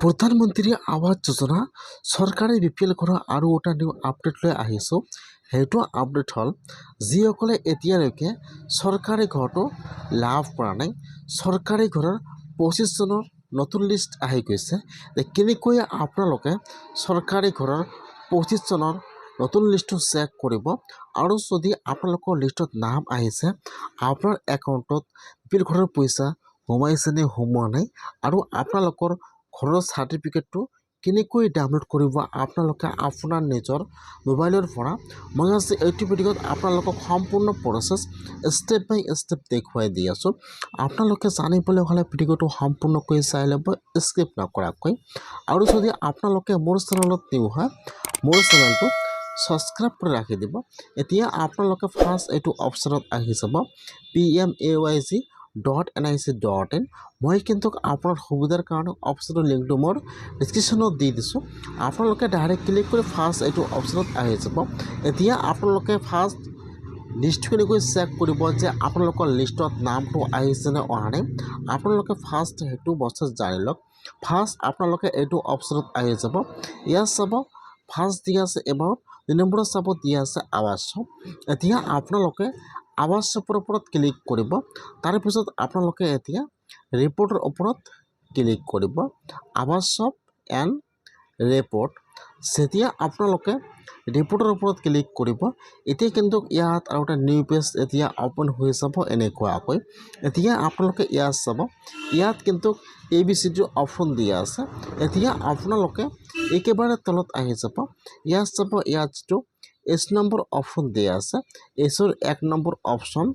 প্ৰধানমন্ত্ৰী আৱাস যোজনা চৰকাৰে BPL ঘৰৰ আৰু এটা নিউ আপডেট লৈ আহিছোঁ। সেইটো আপডেট হ'ল যিসকলে এতিয়ালৈকে চৰকাৰী ঘৰটো লাভ কৰা নাই, চৰকাৰী ঘৰৰ 25 জনৰ নতুন লিষ্ট আহি গৈছে। কেনেকৈ আপোনালোকে চৰকাৰী ঘৰৰ 25 জনৰ নতুন লিষ্টটো চেক কৰিব আৰু যদি আপোনালোকৰ লিষ্টত নাম আহিছে, আপোনাৰ একাউণ্টত BPL ঘৰৰ পইচা সোমাইছে নে সোমোৱা নাই আৰু আপোনালোকৰ ঘৰৰ চাৰ্টিফিকেটটো কেনেকৈ ডাউনলোড কৰিব আপোনালোকে আপোনাৰ নিজৰ মোবাইলৰ পৰা। মই আজি এইটো ভিডিঅ'ত আপোনালোকক সম্পূৰ্ণ প্ৰচেছ ষ্টেপ বাই ষ্টেপ দেখুৱাই দি আছোঁ। আপোনালোকে জানিবলৈ হ'লে ভিডিঅ'টো সম্পূৰ্ণকৈ চাই ল'ব, স্কিপ নকৰাকৈ। আৰু যদি আপোনালোকে মোৰ চেনেলত নিউ হয়, মোৰ চেনেলটো ছাবস্ক্ৰাইব কৰি ৰাখি দিব। এতিয়া আপোনালোকে ফাৰ্ষ্ট এইটো অপশ্যনত আহি যাব PMAYG.nic.in। মই কিন্তু আপোনাৰ সুবিধাৰ কাৰণে অপশ্যনৰ লিংকটো মোৰ ডিছক্ৰিপশ্যনত দি দিছোঁ। আপোনালোকে ডাইৰেক্ট ক্লিক কৰি ফাৰ্ষ্ট এইটো অপশ্যনত আহি যাব। এতিয়া আপোনালোকে ফাৰ্ষ্ট লিষ্টখিনিকৈ চেক কৰিব যে আপোনালোকৰ লিষ্টত নামটো আহিছে নে অহা নাই। আপোনালোকে ফাৰ্ষ্ট সেইটো বস্তু জানি লওক। ফাৰ্ষ্ট আপোনালোকে এইটো অপশ্যনত আহি যাব। ইয়াত চাব ফাৰ্ষ্ট দিয়া আছে এবাউট, 2 নম্বৰত চাব দিয়া আছে আৱাসক। এতিয়া আপোনালোকে আৱাসৰ ওপৰত ক্লিক কৰিব। তাৰপিছত আপোনালোকে এতিয়া ৰিপৰ্টৰ ওপৰত ক্লিক কৰিব। আৱাসক এণ্ড ৰিপৰ্ট। যেতিয়া আপোনালোকে ৰিপৰ্টৰ ওপৰত ক্লিক কৰিব, এতিয়া কিন্তু ইয়াত আৰু এটা নিউ পেজ এতিয়া অপেন হৈ যাব এনেকুৱাকৈ। এতিয়া আপোনালোকে ইয়াত চাব, ইয়াত কিন্তু ABCD অপশ্যন দিয়া আছে। এতিয়া আপোনালোকে একেবাৰে তলত আহি যাব। ইয়াত চাব, ইয়াত যিটো H নম্বৰ অপশ্যন দিয়া আছে, Hৰ 1 number option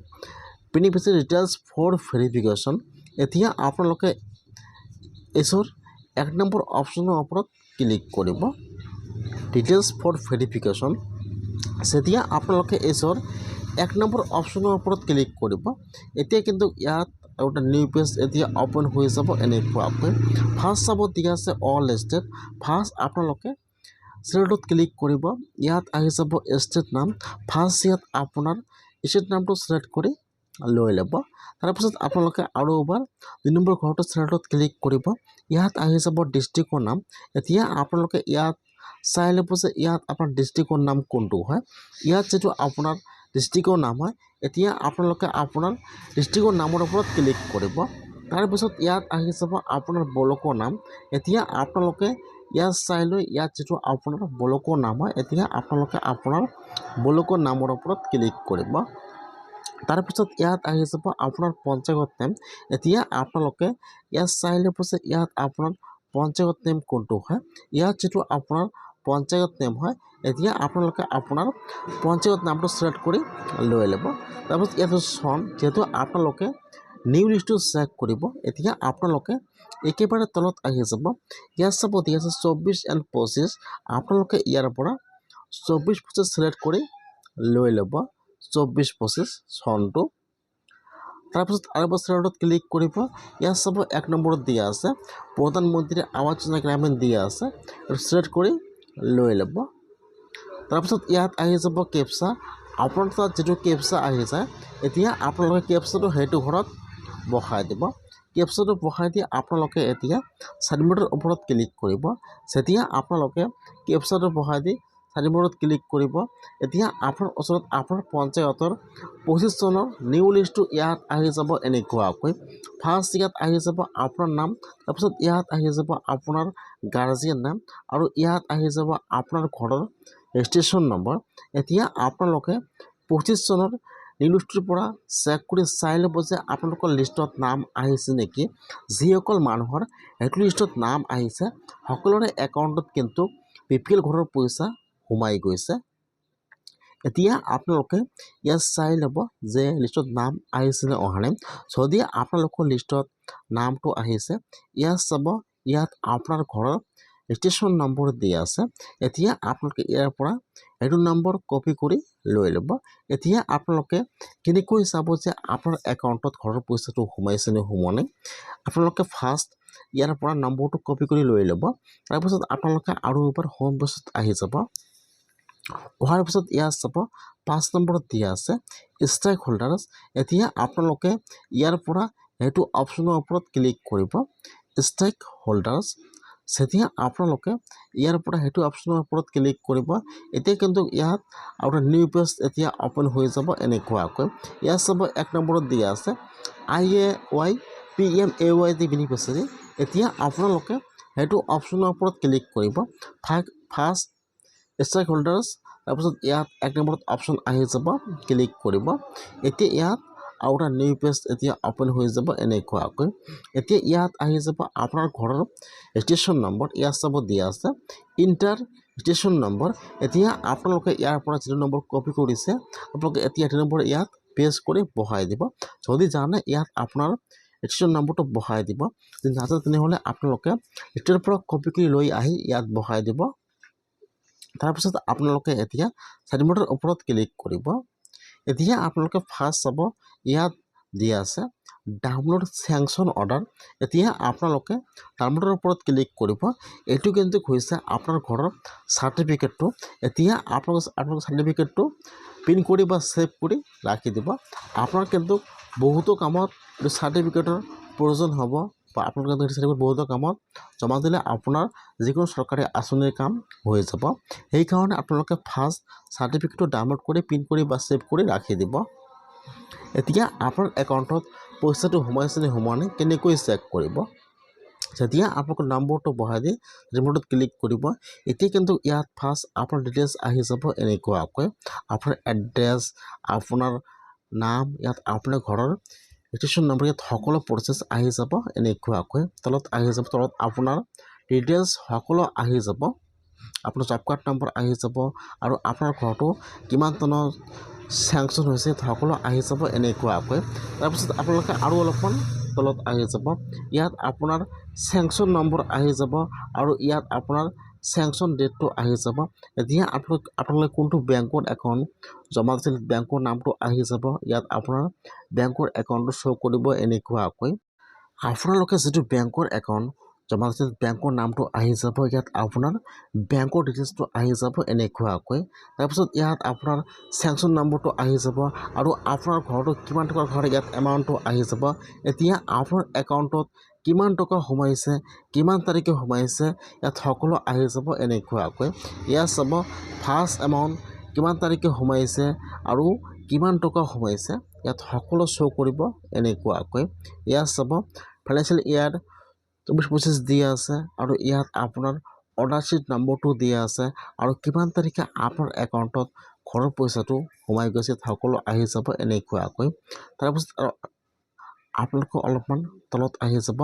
beneficiary details for verification. এতিয়া আপোনালোকে Hৰ 1 নম্বৰ অপশ্যনৰ ওপৰত ক্লিক কৰিব, ডিটেইলছ ফৰ ভেৰিফিকেশ্যন। যেতিয়া আপোনালোকে Hৰ 1 নম্বৰ অপশ্যনৰ ওপৰত ক্লিক কৰিব, এতিয়া কিন্তু ইয়াত আৰু এটা নিউ পেজ এতিয়া অপেন হৈ যাব এনেকুৱাকৈ। ফাৰ্ষ্ট চাব দিয়া আছে অল ষ্টেট। ফাৰ্ষ্ট আপোনালোকে ষ্টেটত ক্লিক কৰিব। ইয়াত আহি যাব ষ্টেট নাম। ফাৰ্ষ্ট ইয়াত আপোনাৰ ষ্টেট নামটো ছিলেক্ট কৰি লৈ ল'ব। তাৰপিছত আপোনালোকে আৰু এবাৰ 2 নম্বৰ ঘৰটো ষ্টেটত ক্লিক কৰিব। ইয়াত আহি যাব ডিষ্ট্ৰিক্টৰ নাম। এতিয়া আপোনালোকে ইয়াত চাই ল'ব যে ইয়াত আপোনাৰ ডিষ্ট্ৰিক্টৰ নাম কোনটো হয়। ইয়াত যিটো আপোনাৰ ডিষ্ট্ৰিক্টৰ নাম হয়, এতিয়া আপোনালোকে আপোনাৰ ডিষ্ট্ৰিক্টৰ নামৰ ওপৰত ক্লিক কৰিব। তাৰপিছত ইয়াত আহি যাব আপোনাৰ ব্লকৰ নাম। এতিয়া আপোনালোকে ইয়াত চাই লৈ ইয়াত যিটো আপোনাৰ ব্লকৰ নাম হয়, এতিয়া আপোনালোকে আপোনাৰ ব্লকৰ নামৰ ওপৰত ক্লিক কৰিব। তাৰপিছত ইয়াত আহি যাব আপোনাৰ পঞ্চায়ত নেম। এতিয়া আপোনালোকে ইয়াত চাই ল'ব যে ইয়াত আপোনাৰ পঞ্চায়ত নেম কোনটো হয়। ইয়াত যিটো আপোনাৰ পঞ্চায়ত নেম হয়, এতিয়া আপোনালোকে আপোনাৰ পঞ্চায়ত নামটো ছিলেক্ট কৰি লৈ ল'ব। তাৰপিছত ইয়াত চন, যিহেতু আপোনালোকে নিউ লিষ্টটো চেক কৰিব, এতিয়া আপোনালোকে একেবাৰে তলত আহি যাব। ইয়াত চাব দিয়া আছে 24 and 25। আপোনালোকে ইয়াৰ পৰা 24-25 ছিলেক্ট কৰি লৈ ল'ব, 24-25 চনটো। তাৰপিছত আৰু ষ্টেটত ক্লিক কৰিব। ইয়াত চাব 1 নম্বৰত দিয়া আছে প্ৰধানমন্ত্ৰী আৱাস যোজনা গ্ৰামীণ দিয়া আছে, ছিলেক্ট কৰি লৈ ল'ব। তাৰপিছত ইয়াত আহি যাব কেপচা। আপোনাৰ তাত যিটো কেপচা আহি যায়, এতিয়া আপোনালোকে কেপচাটো সেইটো ঘৰত বহাই দিব। কেপচাটো বহাই দি আপোনালোকে এতিয়া ছাবমিটৰ ওপৰত ক্লিক কৰিব। যেতিয়া আপোনালোকে কেপচাটো বহাই দি ছাবমিটত ক্লিক কৰিব, এতিয়া আপোনাৰ ওচৰত আপোনাৰ পঞ্চায়তৰ 25 জনৰ নিউ লিষ্টটো ইয়াত আহি যাব এনেকুৱাকৈ। ফাৰ্ষ্ট ইয়াত আহি যাব আপোনাৰ নাম, তাৰপিছত ইয়াত আহি যাব আপোনাৰ গাৰ্জিয়ান নাম আৰু ইয়াত আহি যাব আপোনাৰ ঘৰৰ ৰেজিষ্ট্ৰেশ্যন নম্বৰ। এতিয়া আপোনালোকে 25 জনৰ নিউ লিষ্টটোৰ পৰা চেক কৰি চাই ল'ব যে আপোনালোকৰ লিষ্টত নাম আহিছে নেকি। যিসকল মানুহৰ সেইটো লিষ্টত নাম আহিছে, সকলোৰে একাউণ্টত কিন্তু BPL ঘৰৰ পইচা সোমাই গৈছে। এতিয়া আপোনালোকে ইয়াত চাই ল'ব যে লিষ্টত নাম আহিছে নে অহা নাই। যদি আপোনালোকৰ লিষ্টত নামটো আহিছে, ইয়াত চাব, ইয়াত আপোনাৰ ঘৰৰ ৰেজিষ্ট্ৰেশ্যন নম্বৰ দিয়া আছে। এতিয়া আপোনালোকে ইয়াৰ পৰা সেইটো নম্বৰ কপি কৰি লৈ ল'ব। এতিয়া আপোনালোকে কেনেকৈ চাব যে আপোনাৰ একাউণ্টত ঘৰৰ পইচাটো সোমাইছে নে সোমোৱা নাই। আপোনালোকে ফাৰ্ষ্ট ইয়াৰ পৰা নম্বৰটো কপি কৰি লৈ ল'ব। তাৰপিছত আপোনালোকে আৰু এবাৰ হোম পেজত আহি যাব। অহাৰ পিছত ইয়াত চাব 5 নম্বৰত দিয়া আছে ষ্টেক হোল্ডাৰ্ছ। এতিয়া আপোনালোকে ইয়াৰ পৰা সেইটো অপশ্যনৰ ওপৰত ক্লিক কৰিব, ষ্টেক হোল্ডাৰ্ছ। তেতিয়া আপোনালোকে ইয়াৰ পৰা সেইটো অপশ্যনৰ ওপৰত ক্লিক কৰিব। এতিয়া কিন্তু ইয়াত আপোনাৰ নিউ পেজ এতিয়া অপেন হৈ যাব এনেকুৱাকৈ। ইয়াত চাব 1 নম্বৰত দিয়া আছে IAY PMAY বেনিফিচিয়াৰী। এতিয়া আপোনালোকে সেইটো অপশ্যনৰ ওপৰত ক্লিক কৰিব। ফাৰ্ষ্ট ষ্টেক হোল্ডাৰ্ছ, তাৰপিছত ইয়াত 1 নম্বৰত অপশ্যন আহি যাব, ক্লিক কৰিব। এতিয়া ইয়াত আৰু এটা নিউ পেজ এতিয়া অপেন হৈ যাব এনেকুৱাকৈ। এতিয়া ইয়াত আহি যাব আপোনাৰ ঘৰৰ ষ্টেচন নম্বৰ। ইয়াত চাব দিয়া আছে ইণ্টাৰ ষ্টেচন নম্বৰ। এতিয়া আপোনালোকে ইয়াৰ পৰা যিটো নম্বৰ কপি কৰিছে আপোনালোকে এতিয়া সেইটো নম্বৰ ইয়াত পেষ্ট কৰি বহাই দিব। যদি জানে ইয়াত আপোনাৰ ষ্টেচন নম্বৰটো বহাই দিব, যদি নাজানে তেনেহ'লে আপোনালোকে ইটোৰ পৰা কপি কৰি লৈ আহি ইয়াত বহাই দিব। তাৰপিছত আপোনালোকে এতিয়া চাৰ্টিফিকেটৰ ওপৰত ক্লিক কৰিব। এতিয়া আপোনালোকে ফাৰ্ষ্ট চাব ইয়াত দিয়া আছে ডাউনলোড চেংচন অৰ্ডাৰ। এতিয়া আপোনালোকে ডাউনলোডৰ ওপৰত ক্লিক কৰিব। এইটো কিন্তু হৈছে আপোনাৰ ঘৰৰ চাৰ্টিফিকেটটো। এতিয়া আপোনালোকে চাৰ্টিফিকেটটো প্ৰিণ্ট কৰি বা ছেভ কৰি ৰাখি দিব। আপোনাৰ কিন্তু বহুতো কামত এইটো চাৰ্টিফিকেটৰ প্ৰয়োজন হ'ব, বা আপোনালোকে চাৰ্টিফিকেট বহুতো কামত জমা দিলে আপোনাৰ যিকোনো চৰকাৰী আঁচনিৰ কাম হৈ যাব। সেইকাৰণে আপোনালোকে ফাৰ্ষ্ট চাৰ্টিফিকেটটো ডাউনলোড কৰি প্ৰিণ্ট কৰি বা ছেভ কৰি ৰাখি দিব। এতিয়া আপোনাৰ একাউণ্টত পইচাটো সোমাইছে নে সোমোৱা নাই কেনেকৈ চেক কৰিব। যেতিয়া আপোনালোকৰ নম্বৰটো বহাই দি ৰিমোটত ক্লিক কৰিব, এতিয়া কিন্তু ইয়াত ফাৰ্ষ্ট আপোনাৰ ডিটেইলছ আহি যাব এনেকুৱাকৈ। আপোনাৰ এড্ৰেছ, আপোনাৰ নাম, ইয়াত আপোনাৰ ঘৰৰ ষ্টেচন নম্বৰ, ইয়াত সকলো প্ৰচেছ আহি যাব এনেকুৱাকৈ। তলত আহি যাব, তলত আপোনাৰ ডিটেইলছ সকলো আহি যাব। আপোনাৰ জব কাৰ্ড নম্বৰ আহি যাব আৰু আপোনাৰ ঘৰটো কিমান টনৰ চেংচন হৈছে সকলো আহি যাব এনেকুৱাকৈ। তাৰপিছত আপোনালোকে আৰু অলপমান তলত আহি যাব, ইয়াত আপোনাৰ চেংচন নম্বৰ আহি যাব আৰু ইয়াত আপোনাৰ চেংচন ডেটটো আহি যাব। এতিয়া আপোনালোকে কোনটো বেংকৰ একাউণ্ট জমা দিছিল বেংকৰ নামটো আহি যাব। ইয়াত আপোনাৰ বেংকৰ একাউণ্টটো শ্ব' কৰিব এনেকুৱাকৈ। আপোনালোকে যিটো বেংকৰ একাউণ্ট জমা দিছিল বেংকৰ নামটো আহি যাব। ইয়াত আপোনাৰ বেংকৰ ডিটেইলছটো আহি যাব এনেকুৱাকৈ। তাৰপিছত ইয়াত আপোনাৰ চেংচন নম্বৰটো আহি যাব আৰু আপোনাৰ ঘৰটো কিমান টকাৰ ঘৰ ইয়াত এমাউণ্টটো আহি যাব। এতিয়া আপোনাৰ একাউণ্টত কিমান টকা সোমাইছে, কিমান তাৰিখে সোমাইছে, ইয়াত সকলো আহি যাব এনেকুৱাকৈ। ইয়াত চাব ফাৰ্ষ্ট এমাউণ্ট কিমান তাৰিখে সোমাইছে আৰু কিমান টকা সোমাইছে, ইয়াত সকলো শ্ব' কৰিব এনেকুৱাকৈ। ইয়াত চাব ফাইনেন্সিয়েল ইয়াৰ 24-25 দিয়া আছে আৰু ইয়াত আপোনাৰ অৰ্ডাৰ শ্বীট নম্বৰটো দিয়া আছে আৰু কিমান তাৰিখে আপোনাৰ একাউণ্টত ঘৰৰ পইচাটো সোমাই গৈছে সকলো আহি যাব এনেকুৱাকৈ। তাৰপিছত আপোনালোকে অলপমান তলত আহি যাব,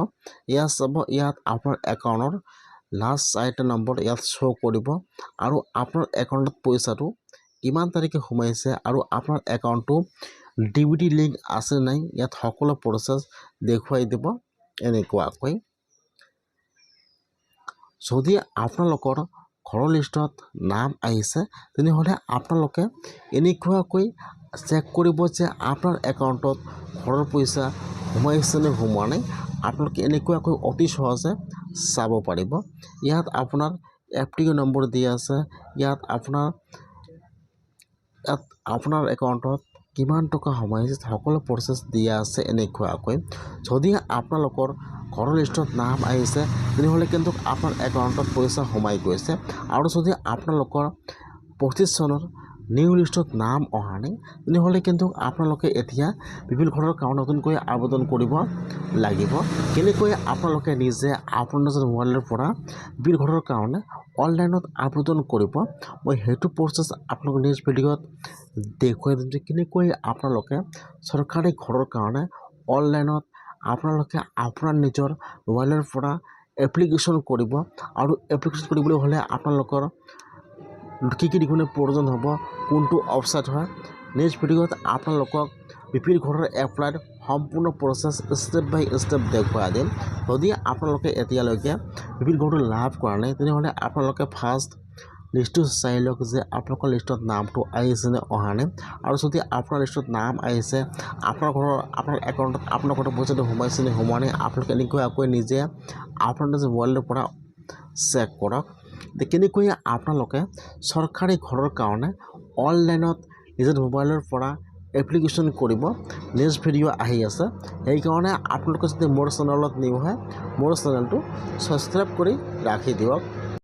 ইয়াত চাব ইয়াত আপোনাৰ একাউণ্টৰ লাষ্ট 4টা নম্বৰ ইয়াত শ্ব' কৰিব আৰু আপোনাৰ একাউণ্টত পইচাটো কিমান তাৰিখে সোমাইছে আৰু আপোনাৰ একাউণ্টটো DBT লিংক আছে নাই ইয়াত সকলো প্ৰচেছ দেখুৱাই দিব এনেকুৱাকৈ। যদি আপোনালোকৰ ঘৰৰ লিষ্টত নাম আহিছে তেনেহ'লে আপোনালোকে এনেকুৱাকৈ চেক কৰিব যে আপোনাৰ একাউণ্টত ঘৰৰ পইচা সোমাইছে নে সোমোৱা নাই। আপোনালোকে এনেকুৱাকৈ অতি সহজে চাব পাৰিব। ইয়াত আপোনাৰ FTO নম্বৰ দিয়া আছে, ইয়াত আপোনাৰ একাউণ্টত কিমান টকা সোমাইছে সকলো প্ৰচেছ দিয়া আছে এনেকুৱাকৈ। যদি আপোনালোকৰ ঘৰৰ লিষ্টত নাম আহিছে তেনেহ'লে কিন্তু আপোনাৰ একাউণ্টত পইচা সোমাই গৈছে। আৰু যদি আপোনালোকৰ 25 চনৰ নিউ লিষ্টত নাম অহা নাই তেনেহ'লে কিন্তু আপোনালোকে এতিয়া বিপিএল ঘৰৰ কাৰণে নতুনকৈ আবেদন কৰিব লাগিব। কেনেকৈ আপোনালোকে নিজে আপোনাৰ নিজৰ মোবাইলৰ পৰা বিপিএল ঘৰৰ কাৰণে অনলাইনত আবেদন কৰিব, মই সেইটো প্ৰচেছ আপোনালোকৰ নেক্সট ভিডিঅ'ত দেখুৱাই দিম যে কেনেকৈ আপোনালোকে চৰকাৰী ঘৰৰ কাৰণে অনলাইনত আপোনালোকে আপোনাৰ নিজৰ মোবাইলৰ পৰা এপ্লিকেশ্যন কৰিব। আৰু এপ্লিকেশ্যন কৰিবলৈ হ'লে আপোনালোকৰ কি দিবলৈ প্ৰয়োজন হ'ব, কোনটো ৱেবছাইট হয়, নেক্সট ভিডিঅ'ত আপোনালোকক বিপিএল ঘৰৰ এপ্লাইৰ সম্পূৰ্ণ প্ৰচেছ ষ্টেপ বাই ষ্টেপ দেখুৱাই দিম। যদি আপোনালোকে এতিয়ালৈকে বিপিএল ঘৰটো লাভ কৰা নাই তেনেহ'লে আপোনালোকে ফাৰ্ষ্ট লিষ্টটো চাই লওক যে আপোনালোকৰ লিষ্টত নামটো আহিছে নে অহা নাই। আৰু যদি আপোনাৰ লিষ্টত নাম আহিছে, আপোনাৰ একাউণ্টত আপোনাৰ ঘৰৰ পইচাটো সোমাইছে নে সোমোৱা নাই, আপোনালোকে এনেকুৱাকৈ নিজে আপোনাৰ নিজৰ মোবাইলৰ পৰা চেক কৰক। কেনেকৈ আপোনালোকে চৰকাৰী ঘৰৰ কাৰণে অনলাইনত নিজৰ মোবাইলৰ পৰা এপ্লিকেশ্যন কৰিব নেক্সট ভিডিঅ' আহি আছে সেইকাৰণে আপোনালোকে যদি মোৰ চেনেলত নিউ হয় মোৰ চেনেলটো ছাবস্ক্ৰাইব কৰি ৰাখি দিয়ক